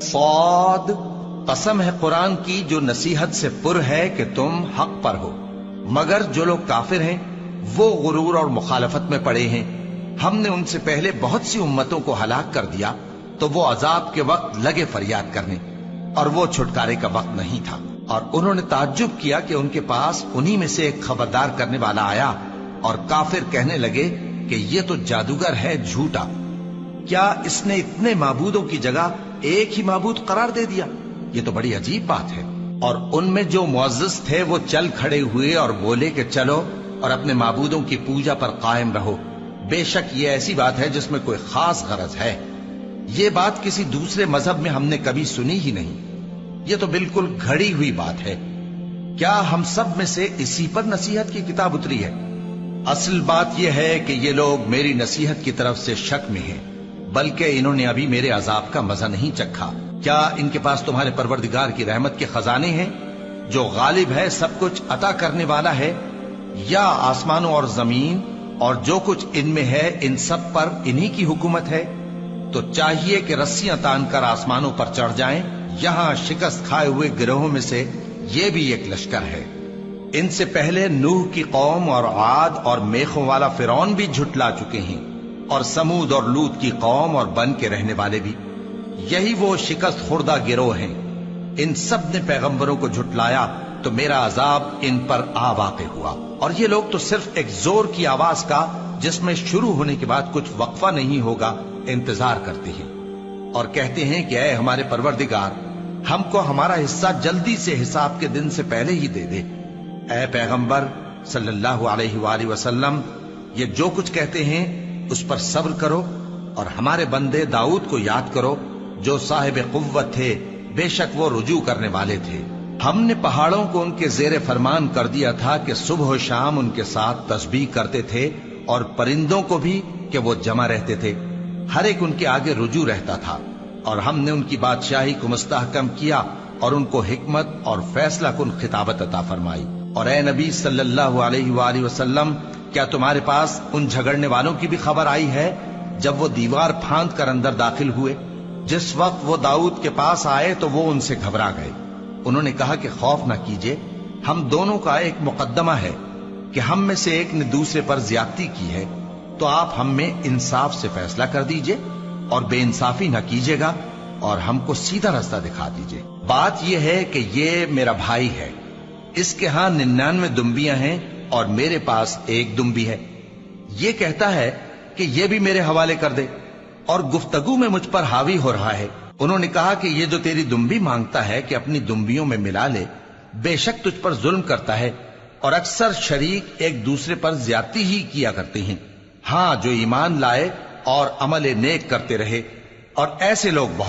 صاد، قسم ہے قرآن کی جو نصیحت سے پر ہے کہ تم حق پر ہو، مگر جو لوگ کافر ہیں وہ غرور اور مخالفت میں پڑے ہیں۔ ہم نے ان سے پہلے بہت سی امتوں کو ہلاک کر دیا تو وہ عذاب کے وقت لگے فریاد کرنے، اور وہ چھٹکارے کا وقت نہیں تھا۔ اور انہوں نے تعجب کیا کہ ان کے پاس انہی میں سے ایک خبردار کرنے والا آیا، اور کافر کہنے لگے کہ یہ تو جادوگر ہے جھوٹا، کیا اس نے اتنے معبودوں کی جگہ ایک ہی معبود قرار دے دیا؟ یہ تو بڑی عجیب بات ہے۔ اور ان میں جو معزز تھے وہ چل کھڑے ہوئے اور بولے کہ چلو اور اپنے معبودوں کی پوجا پر قائم رہو، بے شک یہ ایسی بات ہے جس میں کوئی خاص غرض ہے۔ یہ بات کسی دوسرے مذہب میں ہم نے کبھی سنی ہی نہیں، یہ تو بالکل گھڑی ہوئی بات ہے۔ کیا ہم سب میں سے اسی پر نصیحت کی کتاب اتری ہے؟ اصل بات یہ ہے کہ یہ لوگ میری نصیحت کی طرف سے شک میں ہیں، بلکہ انہوں نے ابھی میرے عذاب کا مزہ نہیں چکھا۔ کیا ان کے پاس تمہارے پروردگار کی رحمت کے خزانے ہیں جو غالب ہے، سب کچھ عطا کرنے والا ہے؟ یا آسمانوں اور زمین اور جو کچھ ان میں ہے ان سب پر انہی کی حکومت ہے؟ تو چاہیے کہ رسیاں تان کر آسمانوں پر چڑھ جائیں۔ یہاں شکست کھائے ہوئے گروہوں میں سے یہ بھی ایک لشکر ہے۔ ان سے پہلے نوح کی قوم اور عاد اور میخوں والا فرعون بھی جھٹلا چکے ہیں، اور سمود اور لوط کی قوم اور بن کے رہنے والے بھی، یہی وہ شکست خوردہ گروہ ہیں۔ ان سب نے پیغمبروں کو جھٹلایا تو میرا عذاب ان پر آ واقع ہوا، اور یہ لوگ تو صرف ایک زور کی آواز کا جس میں شروع ہونے کے بعد کچھ وقفہ نہیں ہوگا انتظار کرتے ہیں، اور کہتے ہیں کہ اے ہمارے پروردگار، ہم کو ہمارا حصہ جلدی سے حساب کے دن سے پہلے ہی دے دے۔ اے پیغمبر صلی اللہ علیہ وآلہ وسلم، یہ جو کچھ کہتے ہیں اس پر صبر کرو، اور ہمارے بندے داؤد کو یاد کرو جو صاحب قوت تھے، بے شک وہ رجوع کرنے والے تھے۔ ہم نے پہاڑوں کو ان کے زیر فرمان کر دیا تھا کہ صبح و شام ان کے ساتھ تسبیح کرتے تھے، اور پرندوں کو بھی کہ وہ جمع رہتے تھے، ہر ایک ان کے آگے رجوع رہتا تھا۔ اور ہم نے ان کی بادشاہی کو مستحکم کیا اور ان کو حکمت اور فیصلہ کن خطابت عطا فرمائی۔ اور اے نبی صلی اللہ علیہ وآلہ وسلم، کیا تمہارے پاس ان جھگڑنے والوں کی بھی خبر آئی ہے جب وہ دیوار پھاند کر اندر داخل ہوئے؟ جس وقت وہ داؤد کے پاس آئے تو وہ ان سے گھبرا گئے۔ انہوں نے کہا کہ خوف نہ کیجیے، ہم دونوں کا ایک مقدمہ ہے کہ ہم میں سے ایک نے دوسرے پر زیادتی کی ہے، تو آپ ہم میں انصاف سے فیصلہ کر دیجئے اور بے انصافی نہ کیجیے گا، اور ہم کو سیدھا راستہ دکھا دیجئے۔ بات یہ ہے کہ یہ میرا بھائی ہے، اس کے ہاں 99 دمبیاں ہیں اور میرے پاس ایک دمبی ہے۔ یہ کہتا ہے کہ یہ بھی میرے حوالے کر دے، اور گفتگو میں مجھ پر حاوی ہو رہا ہے۔ انہوں نے کہا کہ یہ جو تیری دمبی مانگتا ہے کہ اپنی دمبیوں میں ملا لے، بے شک تجھ پر ظلم کرتا ہے، اور اکثر شریک ایک دوسرے پر زیادتی ہی کیا کرتے ہیں۔ ہاں، جو ایمان لائے اور عمل نیک کرتے رہے، اور ایسے لوگ بہت